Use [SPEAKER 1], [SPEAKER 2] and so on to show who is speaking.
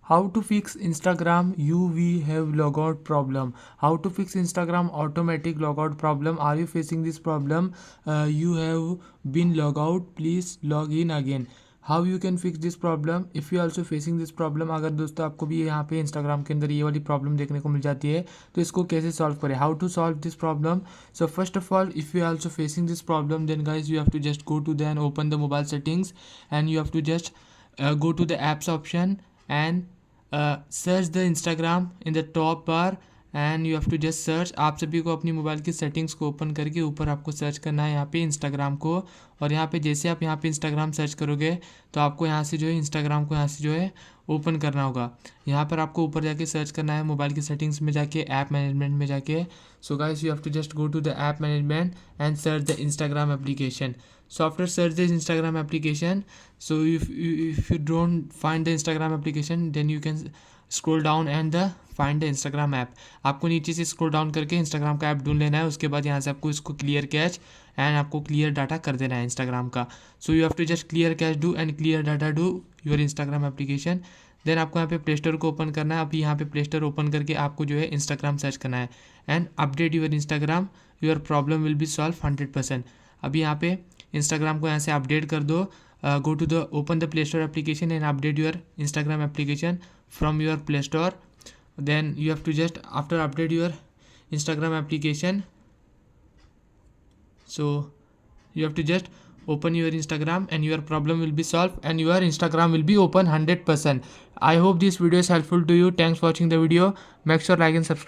[SPEAKER 1] How to fix Instagram UV have logout problem. How to fix Instagram automatic logout problem. Are you facing this problem? You have been log out. Please log in again. How you can fix this problem? If you also facing this problem, अगर दोस्तों आपको भी यहाँ पे Instagram के अंदर ये वाली प्रॉब्लम देखने को मिल जाती है तो इसको कैसे सॉल्व करें? How to solve this problem? So first of all, if you are also facing this problem, then guys you have to just go to then open the mobile settings and you have to just go to the apps option and search the Instagram in the top bar and you have to just search. आप सभी को अपनी mobile की settings को open करके ऊपर आपको search करना है यहाँ पे इंस्टाग्राम को. और यहाँ पे जैसे आप यहाँ पे इंस्टाग्राम सर्च करोगे तो आपको यहाँ से जो है इंस्टाग्राम को यहाँ से जो है ओपन करना होगा. यहाँ पर आपको ऊपर जाके सर्च करना है मोबाइल की सेटिंग्स में जाके ऐप मैनेजमेंट में जाके. So guys you have to just go to the app management and search the Instagram application. So after search this Instagram application, so if you don't find the Instagram application, then you can scroll down and find the Instagram app. आपको नीचे से scroll down करके Instagram का app ढूंढ लेना है. उसके बाद यहाँ से आपको इसको क्लियर कैच एंड आपको क्लियर डाटा कर देना है Instagram का. So you have to just clear cache do and clear data do your Instagram application. Then आपको यहाँ पे प्ले स्टोर को ओपन करना है. अभी यहाँ पे प्ले स्टोर ओपन करके आपको जो है Instagram सर्च करना है and update your Instagram. Your problem will be solve 100%. अभी यहाँ पे इंस्टाग्राम को यहाँ से अपडेट कर दो. Go to the open the Play Store application and update your Instagram application from your Play Store. Then you have to just after update your Instagram application, so you have to just open your Instagram and your problem will be solved and your Instagram will be open 100%. I hope this video is helpful to you. Thanks for watching the video. Make sure like and subscribe.